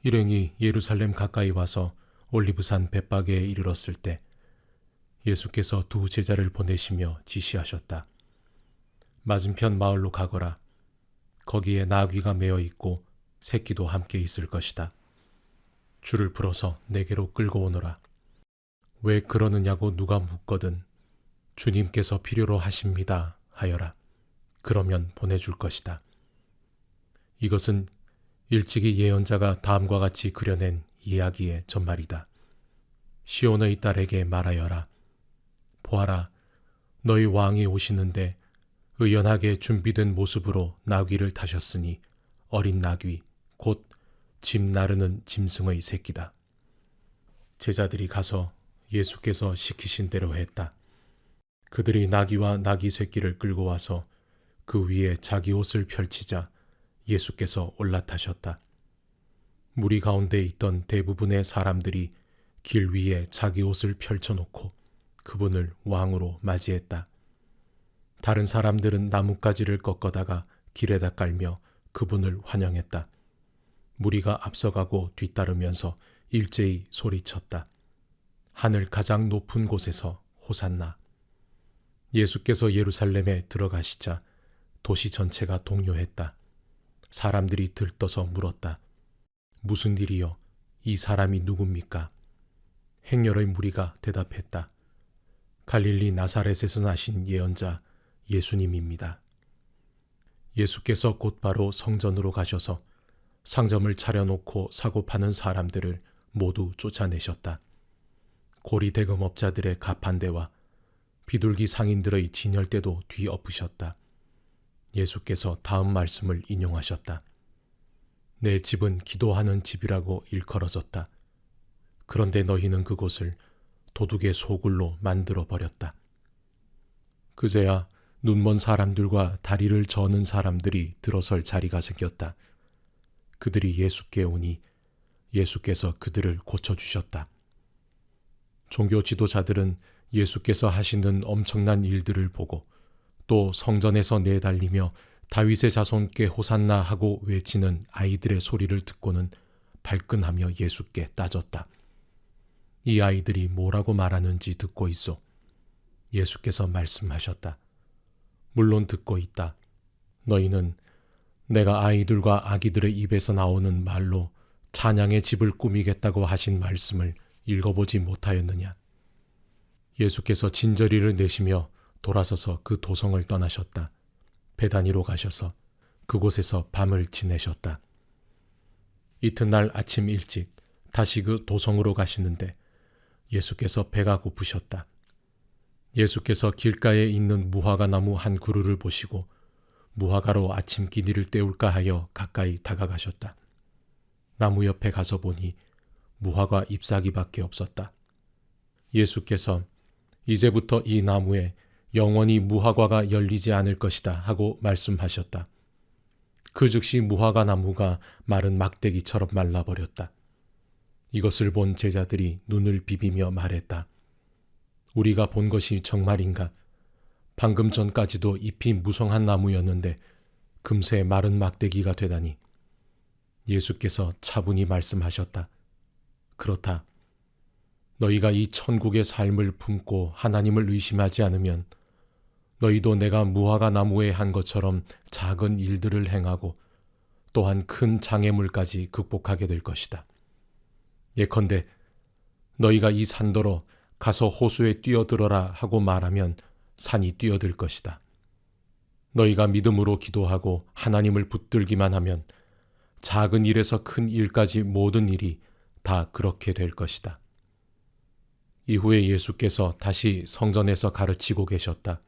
일행이 예루살렘 가까이 와서 올리브산 벳바게에 이르렀을 때 예수께서 두 제자를 보내시며 지시하셨다. 맞은편 마을로 가거라. 거기에 나귀가 메어 있고 새끼도 함께 있을 것이다. 줄을 풀어서 내게로 끌고 오너라. 왜 그러느냐고 누가 묻거든 주님께서 필요로 하십니다 하여라. 그러면 보내줄 것이다. 이것은 일찍이 예언자가 다음과 같이 그려낸 이야기의 전말이다. 시온의 딸에게 말하여라. 보아라, 너희 왕이 오시는데 의연하게 준비된 모습으로 나귀를 타셨으니 어린 나귀, 곧 짐 나르는 짐승의 새끼다. 제자들이 가서 예수께서 시키신 대로 했다. 그들이 나귀와 나귀 새끼를 끌고 와서 그 위에 자기 옷을 펼치자 예수께서 올라타셨다. 무리 가운데 있던 대부분의 사람들이 길 위에 자기 옷을 펼쳐놓고 그분을 왕으로 맞이했다. 다른 사람들은 나뭇가지를 꺾어다가 길에다 깔며 그분을 환영했다. 무리가 앞서가고 뒤따르면서 일제히 소리쳤다. 하늘 가장 높은 곳에서 호산나. 예수께서 예루살렘에 들어가시자 도시 전체가 동요했다. 사람들이 들떠서 물었다. 무슨 일이요? 이 사람이 누굽니까? 행렬의 무리가 대답했다. 갈릴리 나사렛에서 나신 예언자 예수님입니다. 예수께서 곧바로 성전으로 가셔서 상점을 차려놓고 사고 파는 사람들을 모두 쫓아내셨다. 고리 대금업자들의 가판대와 비둘기 상인들의 진열대도 뒤엎으셨다. 예수께서 다음 말씀을 인용하셨다. 내 집은 기도하는 집이라고 일컬어졌다. 그런데 너희는 그곳을 도둑의 소굴로 만들어 버렸다. 그제야 눈먼 사람들과 다리를 저는 사람들이 들어설 자리가 생겼다. 그들이 예수께 오니 예수께서 그들을 고쳐주셨다. 종교 지도자들은 예수께서 하시는 엄청난 일들을 보고 또 성전에서 내달리며 다윗의 자손께 호산나 하고 외치는 아이들의 소리를 듣고는 발끈하며 예수께 따졌다. 이 아이들이 뭐라고 말하는지 듣고 있소. 예수께서 말씀하셨다. 물론 듣고 있다. 너희는 내가 아이들과 아기들의 입에서 나오는 말로 찬양의 집을 꾸미겠다고 하신 말씀을 읽어보지 못하였느냐. 예수께서 진저리를 내시며 돌아서서 그 도성을 떠나셨다. 베다니로 가셔서 그곳에서 밤을 지내셨다. 이튿날 아침 일찍 다시 그 도성으로 가시는데 예수께서 배가 고프셨다. 예수께서 길가에 있는 무화과 나무 한 그루를 보시고 무화과로 아침 기니를 때울까 하여 가까이 다가가셨다. 나무 옆에 가서 보니 무화과 잎사귀밖에 없었다. 예수께서 이제부터 이 나무에 영원히 무화과가 열리지 않을 것이다 하고 말씀하셨다. 그 즉시 무화과 나무가 마른 막대기처럼 말라버렸다. 이것을 본 제자들이 눈을 비비며 말했다. 우리가 본 것이 정말인가? 방금 전까지도 잎이 무성한 나무였는데 금세 마른 막대기가 되다니. 예수께서 차분히 말씀하셨다. 그렇다. 너희가 이 천국의 삶을 품고 하나님을 의심하지 않으면 너희도 내가 무화과 나무에 한 것처럼 작은 일들을 행하고 또한 큰 장애물까지 극복하게 될 것이다. 예컨대 너희가 이 산더러 가서 호수에 뛰어들어라 하고 말하면 산이 뛰어들 것이다. 너희가 믿음으로 기도하고 하나님을 붙들기만 하면 작은 일에서 큰 일까지 모든 일이 다 그렇게 될 것이다. 이후에 예수께서 다시 성전에서 가르치고 계셨다.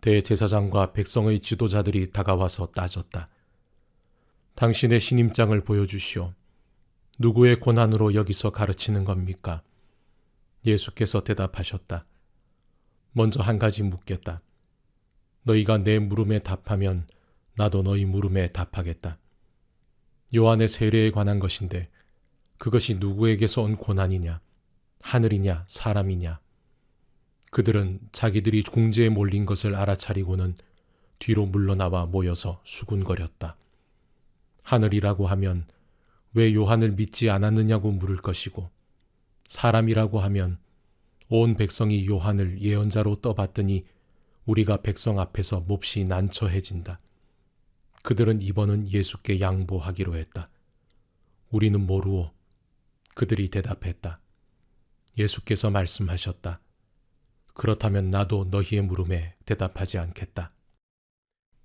대제사장과 백성의 지도자들이 다가와서 따졌다. 당신의 신임장을 보여주시오. 누구의 권한으로 여기서 가르치는 겁니까? 예수께서 대답하셨다. 먼저 한 가지 묻겠다. 너희가 내 물음에 답하면 나도 너희 물음에 답하겠다. 요한의 세례에 관한 것인데 그것이 누구에게서 온 권한이냐? 하늘이냐 사람이냐? 그들은 자기들이 궁지에 몰린 것을 알아차리고는 뒤로 물러나와 모여서 수군거렸다. 하늘이라고 하면 왜 요한을 믿지 않았느냐고 물을 것이고, 사람이라고 하면 온 백성이 요한을 예언자로 떠받더니 우리가 백성 앞에서 몹시 난처해진다. 그들은 이번은 예수께 양보하기로 했다. 우리는 모르오. 그들이 대답했다. 예수께서 말씀하셨다. 그렇다면 나도 너희의 물음에 대답하지 않겠다.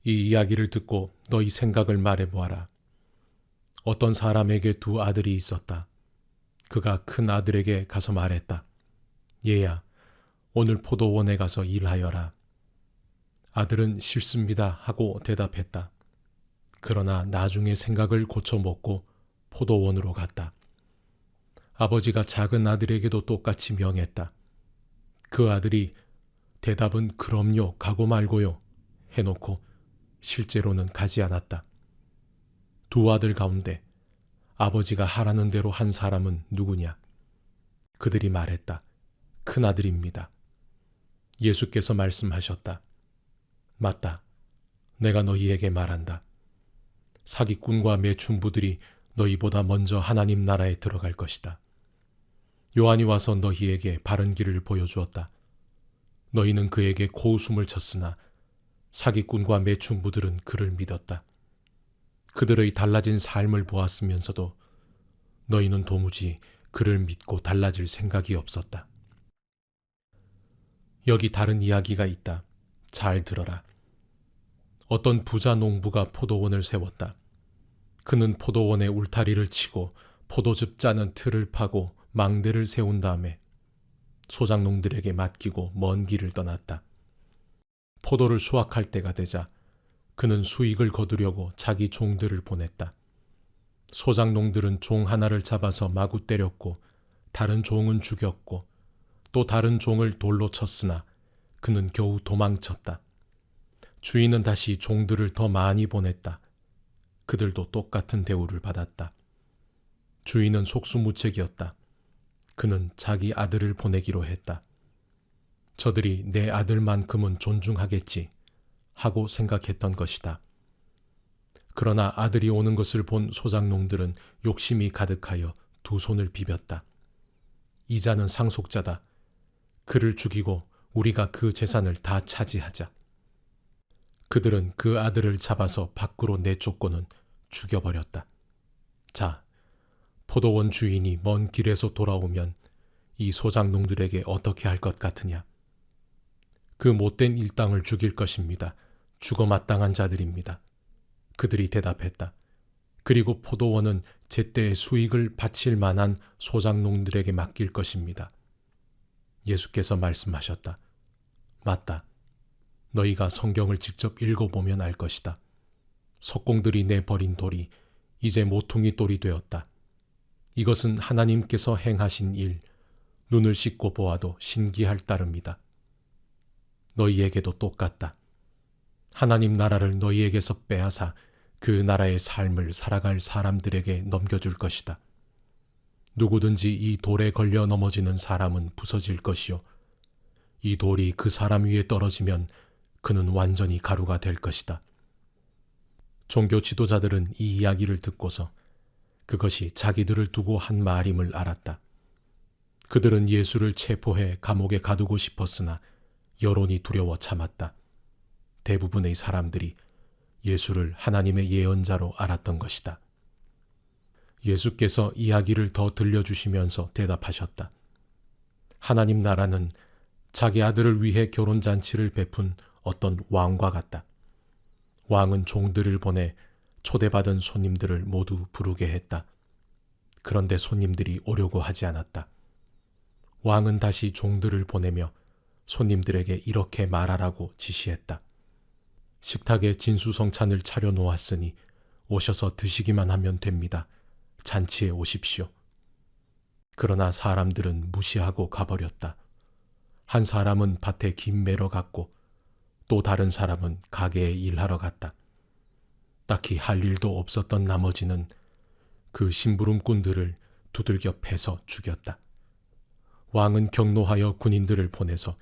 이 이야기를 듣고 너희 생각을 말해보아라. 어떤 사람에게 두 아들이 있었다. 그가 큰 아들에게 가서 말했다. 얘야, 오늘 포도원에 가서 일하여라. 아들은 싫습니다 하고 대답했다. 그러나 나중에 생각을 고쳐 먹고 포도원으로 갔다. 아버지가 작은 아들에게도 똑같이 명했다. 그 아들이 대답은 그럼요, 가고 말고요 해놓고 실제로는 가지 않았다. 두 아들 가운데 아버지가 하라는 대로 한 사람은 누구냐? 그들이 말했다. 큰 아들입니다. 예수께서 말씀하셨다. 맞다. 내가 너희에게 말한다. 사기꾼과 매춘부들이 너희보다 먼저 하나님 나라에 들어갈 것이다. 요한이 와서 너희에게 바른 길을 보여주었다. 너희는 그에게 코웃음을 쳤으나 사기꾼과 매춘부들은 그를 믿었다. 그들의 달라진 삶을 보았으면서도 너희는 도무지 그를 믿고 달라질 생각이 없었다. 여기 다른 이야기가 있다. 잘 들어라. 어떤 부자 농부가 포도원을 세웠다. 그는 포도원에 울타리를 치고 포도즙 짜는 틀을 파고 망대를 세운 다음에 소작농들에게 맡기고 먼 길을 떠났다. 포도를 수확할 때가 되자 그는 수익을 거두려고 자기 종들을 보냈다. 소작농들은 종 하나를 잡아서 마구 때렸고 다른 종은 죽였고 또 다른 종을 돌로 쳤으나 그는 겨우 도망쳤다. 주인은 다시 종들을 더 많이 보냈다. 그들도 똑같은 대우를 받았다. 주인은 속수무책이었다. 그는 자기 아들을 보내기로 했다. 저들이 내 아들만큼은 존중하겠지 하고 생각했던 것이다. 그러나 아들이 오는 것을 본 소작농들은 욕심이 가득하여 두 손을 비볐다. 이자는 상속자다. 그를 죽이고 우리가 그 재산을 다 차지하자. 그들은 그 아들을 잡아서 밖으로 내쫓고는 죽여버렸다. 자, 포도원 주인이 먼 길에서 돌아오면 이 소작농들에게 어떻게 할 것 같으냐? 그 못된 일당을 죽일 것입니다. 죽어 마땅한 자들입니다. 그들이 대답했다. 그리고 포도원은 제때의 수익을 바칠 만한 소작농들에게 맡길 것입니다. 예수께서 말씀하셨다. 맞다. 너희가 성경을 직접 읽어보면 알 것이다. 석공들이 내버린 돌이 이제 모퉁이 돌이 되었다. 이것은 하나님께서 행하신 일, 눈을 씻고 보아도 신기할 따름이다. 너희에게도 똑같다. 하나님 나라를 너희에게서 빼앗아 그 나라의 삶을 살아갈 사람들에게 넘겨줄 것이다. 누구든지 이 돌에 걸려 넘어지는 사람은 부서질 것이요. 이 돌이 그 사람 위에 떨어지면 그는 완전히 가루가 될 것이다. 종교 지도자들은 이 이야기를 듣고서 그것이 자기들을 두고 한 말임을 알았다. 그들은 예수를 체포해 감옥에 가두고 싶었으나 여론이 두려워 참았다. 대부분의 사람들이 예수를 하나님의 예언자로 알았던 것이다. 예수께서 이야기를 더 들려주시면서 대답하셨다. 하나님 나라는 자기 아들을 위해 결혼잔치를 베푼 어떤 왕과 같다. 왕은 종들을 보내 초대받은 손님들을 모두 부르게 했다. 그런데 손님들이 오려고 하지 않았다. 왕은 다시 종들을 보내며 손님들에게 이렇게 말하라고 지시했다. 식탁에 진수성찬을 차려 놓았으니 오셔서 드시기만 하면 됩니다. 잔치에 오십시오. 그러나 사람들은 무시하고 가버렸다. 한 사람은 밭에 김 매러 갔고 또 다른 사람은 가게에 일하러 갔다. 딱히 할 일도 없었던 나머지는 그 심부름꾼들을 두들겨 패서 죽였다. 왕은 경노하여 군인들을 보내서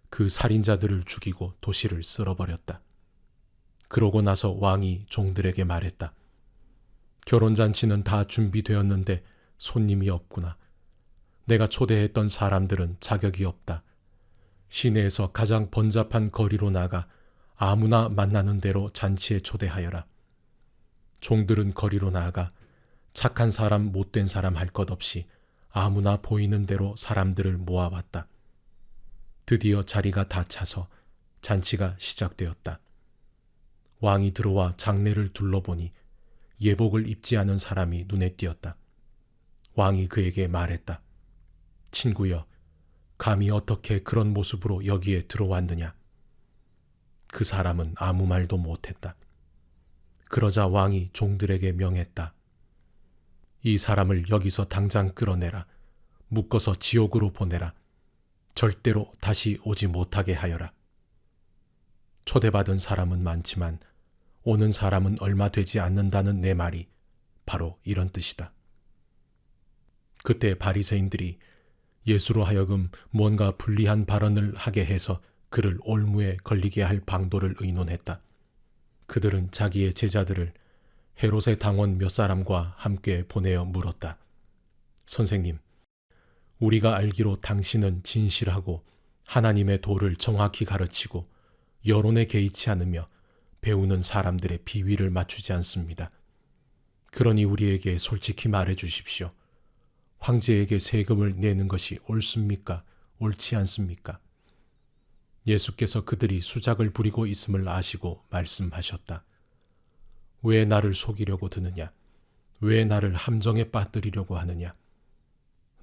그 살인자들을 죽이고 도시를 쓸어버렸다. 그러고 나서 왕이 종들에게 말했다. 결혼잔치는 다 준비되었는데 손님이 없구나. 내가 초대했던 사람들은 자격이 없다. 시내에서 가장 번잡한 거리로 나가 아무나 만나는 대로 잔치에 초대하여라. 종들은 거리로 나아가 착한 사람 못된 사람 할 것 없이 아무나 보이는 대로 사람들을 모아왔다. 드디어 자리가 다 차서 잔치가 시작되었다. 왕이 들어와 장례를 둘러보니 예복을 입지 않은 사람이 눈에 띄었다. 왕이 그에게 말했다. 친구여, 감히 어떻게 그런 모습으로 여기에 들어왔느냐? 그 사람은 아무 말도 못했다. 그러자 왕이 종들에게 명했다. 이 사람을 여기서 당장 끌어내라. 묶어서 지옥으로 보내라. 절대로 다시 오지 못하게 하여라. 초대받은 사람은 많지만 오는 사람은 얼마 되지 않는다는 내 말이 바로 이런 뜻이다. 그때 바리새인들이 예수로 하여금 뭔가 불리한 발언을 하게 해서 그를 올무에 걸리게 할 방도를 의논했다. 그들은 자기의 제자들을 헤롯의 당원 몇 사람과 함께 보내어 물었다. 선생님, 우리가 알기로 당신은 진실하고 하나님의 도를 정확히 가르치고 여론에 개의치 않으며 배우는 사람들의 비위를 맞추지 않습니다. 그러니 우리에게 솔직히 말해 주십시오. 황제에게 세금을 내는 것이 옳습니까? 옳지 않습니까? 예수께서 그들이 수작을 부리고 있음을 아시고 말씀하셨다. 왜 나를 속이려고 드느냐? 왜 나를 함정에 빠뜨리려고 하느냐?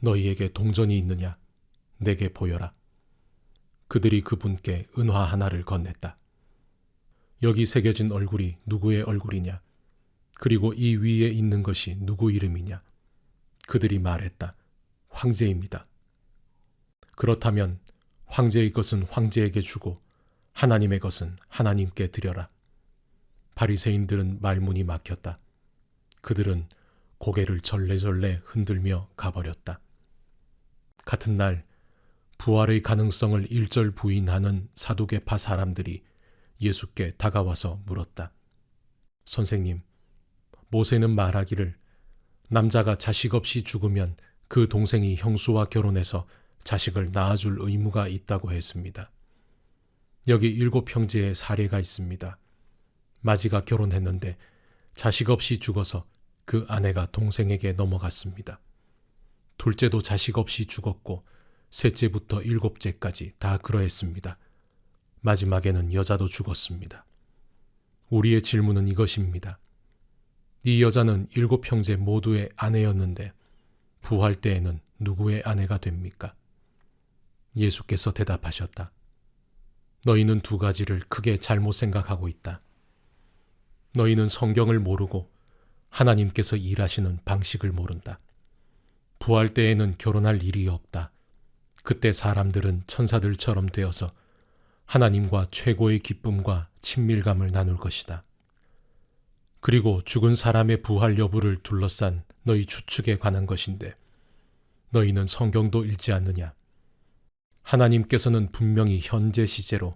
너희에게 동전이 있느냐? 내게 보여라. 그들이 그분께 은화 하나를 건넸다. 여기 새겨진 얼굴이 누구의 얼굴이냐? 그리고 이 위에 있는 것이 누구 이름이냐? 그들이 말했다. 황제입니다. 그렇다면 황제의 것은 황제에게 주고 하나님의 것은 하나님께 드려라. 바리새인들은 말문이 막혔다. 그들은 고개를 절레절레 흔들며 가버렸다. 같은 날 부활의 가능성을 일절 부인하는 사두개파 사람들이 예수께 다가와서 물었다. 선생님, 모세는 말하기를 남자가 자식 없이 죽으면 그 동생이 형수와 결혼해서 자식을 낳아줄 의무가 있다고 했습니다. 여기 7 형제의 사례가 있습니다. 마지가 결혼했는데 자식 없이 죽어서 그 아내가 동생에게 넘어갔습니다. 둘째도 자식 없이 죽었고 셋째부터 7째까지 다 그러했습니다. 마지막에는 여자도 죽었습니다. 우리의 질문은 이것입니다. 이 여자는 7 형제 모두의 아내였는데 부활 때에는 누구의 아내가 됩니까? 예수께서 대답하셨다. 너희는 2가지를 크게 잘못 생각하고 있다. 너희는 성경을 모르고 하나님께서 일하시는 방식을 모른다. 부활 때에는 결혼할 일이 없다. 그때 사람들은 천사들처럼 되어서 하나님과 최고의 기쁨과 친밀감을 나눌 것이다. 그리고 죽은 사람의 부활 여부를 둘러싼 너희 추측에 관한 것인데 너희는 성경도 읽지 않느냐? 하나님께서는 분명히 현재 시제로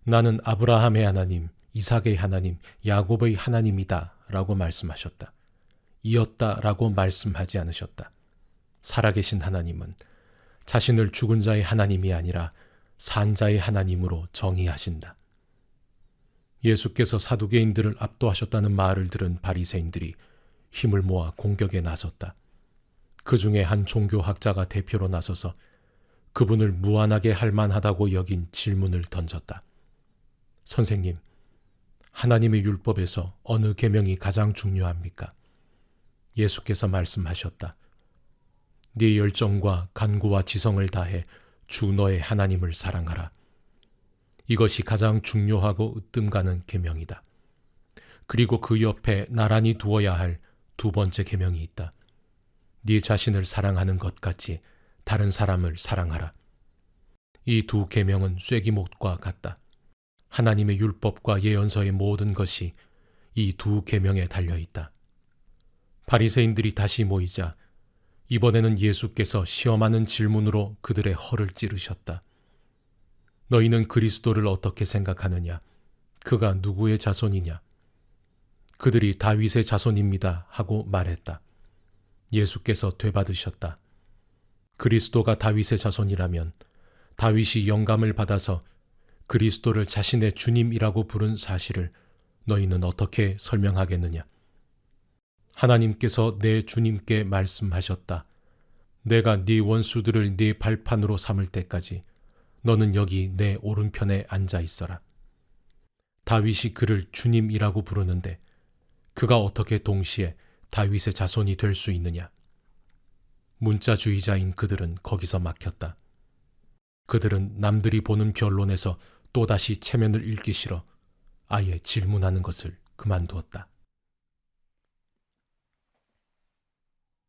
나는 아브라함의 하나님, 이삭의 하나님, 야곱의 하나님이다 라고 말씀하셨다. 이었다 라고 말씀하지 않으셨다. 살아계신 하나님은 자신을 죽은 자의 하나님이 아니라 산 자의 하나님으로 정의하신다. 예수께서 사두개인들을 압도하셨다는 말을 들은 바리새인들이 힘을 모아 공격에 나섰다. 그 중에 한 종교학자가 대표로 나서서 그분을 무안하게 할 만하다고 여긴 질문을 던졌다. 선생님, 하나님의 율법에서 어느 계명이 가장 중요합니까? 예수께서 말씀하셨다. 네 열정과 간구와 지성을 다해 주 너의 하나님을 사랑하라. 이것이 가장 중요하고 으뜸가는 계명이다. 그리고 그 옆에 나란히 두어야 할 2번째 계명이 있다. 네 자신을 사랑하는 것 같이 다른 사람을 사랑하라. 이 2 계명은 쐐기목과 같다. 하나님의 율법과 예언서의 모든 것이 이 2 계명에 달려있다. 바리새인들이 다시 모이자 이번에는 예수께서 시험하는 질문으로 그들의 허를 찌르셨다. 너희는 그리스도를 어떻게 생각하느냐? 그가 누구의 자손이냐? 그들이 다윗의 자손입니다 하고 말했다. 예수께서 되받으셨다. 그리스도가 다윗의 자손이라면 다윗이 영감을 받아서 그리스도를 자신의 주님이라고 부른 사실을 너희는 어떻게 설명하겠느냐? 하나님께서 내 주님께 말씀하셨다. 내가 네 원수들을 네 발판으로 삼을 때까지 너는 여기 내 오른편에 앉아 있어라. 다윗이 그를 주님이라고 부르는데 그가 어떻게 동시에 다윗의 자손이 될 수 있느냐? 문자주의자인 그들은 거기서 막혔다. 그들은 남들이 보는 변론에서 또다시 체면을 잃기 싫어 아예 질문하는 것을 그만두었다.